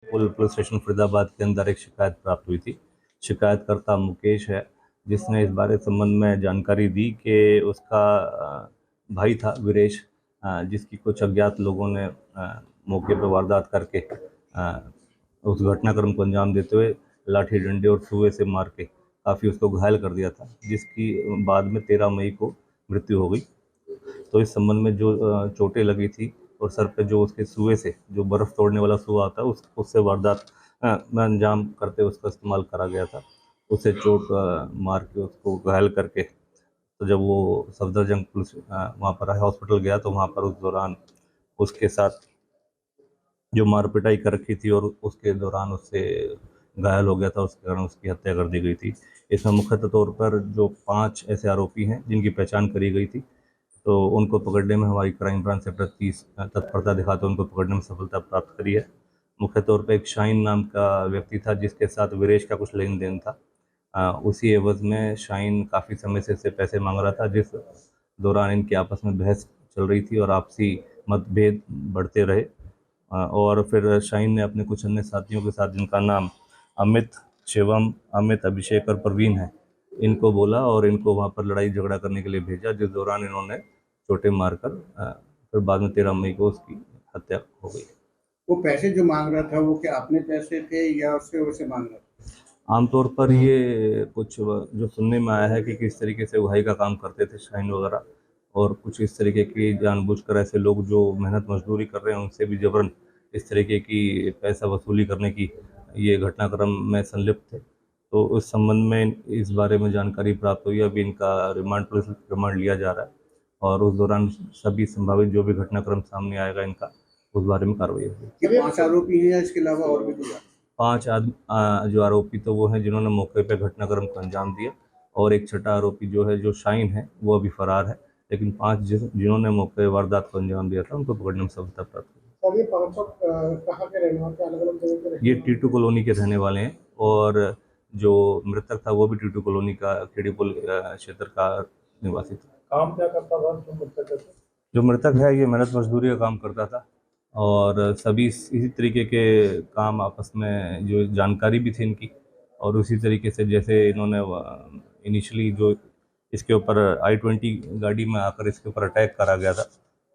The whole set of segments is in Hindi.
पुलिस स्टेशन फरीदाबाद के अंदर एक शिकायत प्राप्त हुई थी। शिकायतकर्ता मुकेश है, जिसने इस बारे संबंध में जानकारी दी कि उसका भाई था वीरेश, जिसकी कुछ अज्ञात लोगों ने मौके पर वारदात करके उस घटनाक्रम को अंजाम देते हुए लाठी डंडे और सुए से मार के काफ़ी उसको घायल कर दिया था, जिसकी बाद में 13 मई को मृत्यु हो गई। तो इस संबंध में जो चोटें लगी थी और सर पे जो उसके सुए से, जो बर्फ़ तोड़ने वाला सुआ आता है, उससे वारदात में अंजाम करते उसका इस्तेमाल करा गया था। उसे चोट मार के उसको घायल करके, तो जब वो सफदरजंग पुलिस वहाँ पर हॉस्पिटल गया, तो वहाँ पर उस दौरान उसके साथ जो मार पिटाई कर रखी थी और उसके दौरान उससे घायल हो गया था, उसके कारण उसकी हत्या कर दी गई थी। इसमें मुख्य तौर पर जो 5 ऐसे आरोपी हैं जिनकी पहचान करी गई थी, तो उनको पकड़ने में हमारी क्राइम ब्रांच सेक्टर 30 तत्परता दिखाते उनको पकड़ने में सफलता प्राप्त करी है। मुख्य तौर पर एक शाहीन नाम का व्यक्ति था, जिसके साथ वीरेश का कुछ लेन देन था। उसी एवज में शाहीन काफ़ी समय से इससे पैसे मांग रहा था, जिस दौरान इनकी आपस में बहस चल रही थी और आपसी मतभेद बढ़ते रहे। और फिर शाहीन ने अपने कुछ अन्य साथियों के साथ, जिनका नाम अमित, शिवम, अमित, अभिषेक और प्रवीण है, इनको बोला और इनको वहाँ पर लड़ाई झगड़ा करने के लिए भेजा, जिस दौरान इन्होंने चोटें मारकर फिर बाद में 13 मई को उसकी हत्या हो गई। वो पैसे जो मांग रहा था वो क्या अपने पैसे थे या उससे वैसे मांग रहा था? आमतौर पर ये कुछ जो सुनने में आया है कि किस तरीके से उगाही का काम करते थे शाहीन वगैरह, और कुछ इस तरीके की जानबूझकर ऐसे लोग जो मेहनत मजदूरी कर रहे हैं उनसे भी जबरन इस तरीके की पैसा वसूली करने की ये घटनाक्रम में संलिप्त थे। तो उस संबंध में इस बारे में जानकारी प्राप्त हुई। अभी इनका पुलिस रिमांड लिया जा रहा है और उस दौरान सभी संभावित जो भी घटनाक्रम सामने आएगा इनका, उस बारे में कार्रवाई होगी। ये 5 आरोपी हैं या इसके अलावा और भी कोई? 5 जो आरोपी तो वो हैं जिन्होंने मौके पे घटनाक्रम को अंजाम दिया, और एक छठा आरोपी जो है, जो शाहीन है, वो अभी फरार है। लेकिन 5 जिन्होंने मौके पे वारदात को अंजाम दिया था, उनको पकड़ने में सफलता प्राप्त हुई। सर ये 500 कहाँ के रहने वाले थे? अलग-अलग जगह के रहने ये वाले? टीटू कॉलोनी के रहने वाले हैं, और जो मृतक था वो भी टीटू कॉलोनी का खेड़ीपुल क्षेत्र का निवासी था। काम क्या करता था जो मृतक है? जो मृतक है ये मेहनत मजदूरी का काम करता था, और सभी इसी तरीके के काम आपस में जो जानकारी भी थी इनकी, और उसी तरीके से जैसे इन्होंने इनिशियली जो इसके ऊपर i20 गाड़ी में आकर इसके ऊपर अटैक करा गया था,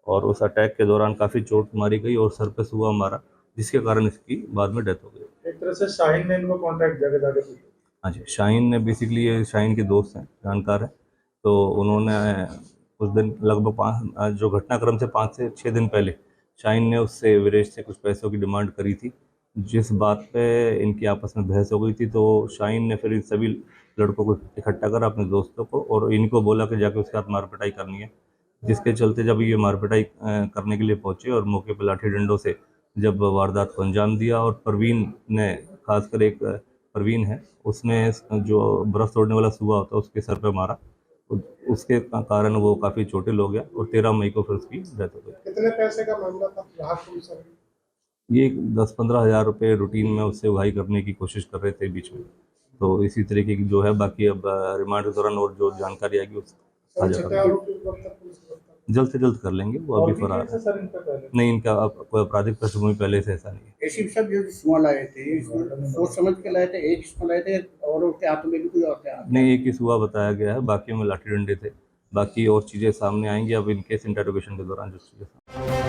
और उस अटैक के दौरान काफ़ी चोट मारी गई और सर पे सुआ मारा, जिसके कारण इसकी बाद में डेथ हो गई। एक तरह से शाहीन ने इनको कॉन्टैक्ट जगह जगह से किया। हाँ जी, शाहीन ने बेसिकली, ये शाहीन के दोस्त हैं, जानकार हैं, तो उन्होंने उस दिन लगभग 5 जो घटनाक्रम से 5 से 6 दिन पहले शाहीन ने उससे, वीरेश से कुछ पैसों की डिमांड करी थी, जिस बात पे इनकी आपस में बहस हो गई थी। तो शाहीन ने फिर इन सभी लड़कों को इकट्ठा करा, अपने दोस्तों को, और इनको बोला कि जाके उसके साथ मारपिटाई करनी है, जिसके चलते जब ये मारपिटाई करने के लिए पहुंचे और मौके पर लाठी डंडों से जब वारदात को अंजाम दिया, और प्रवीण ने, खासकर एक प्रवीण है, उसने जो बर्फ़ तोड़ने वाला सुआ होता है उसके सर पे मारा, उसके कारण वो काफ़ी चोटिल हो गया, और 13 मई को फिर उसकी डेथ हो गई। कितने पैसे का मामला था राहत पुलिस वाले? ये 10-15 हज़ार रुपये रूटीन में उससे उगाही करने की कोशिश कर रहे थे बीच में। तो इसी तरीके की जो है, बाकी अब रिमांड के दौरान और जो जानकारी आएगी उस साझा छठे करेंगे। आरोपी को कब तक पुलिस गिरफ्तार? जल्द से जल्द कर लेंगे, वो और अभी भी फरार केस है। है सर इन पे पहले? नहीं, इनका अब कोई आपराधिक पृष्ठभूमि पहले से ऐसा नहीं है। एसीपी साहब जो सुआ लाए थे, ये सोच समझ के लाए थे, एक सुआ लाए थे और उसके हाथों में भी कोई और था? नहीं, एक ही सुआ बताया गया है, बाकी में लाठी डंडे थे। बाकी और चीज़ें सामने आएंगी अब इन केस इंटरोगेशन के दौरान जो चीज़ें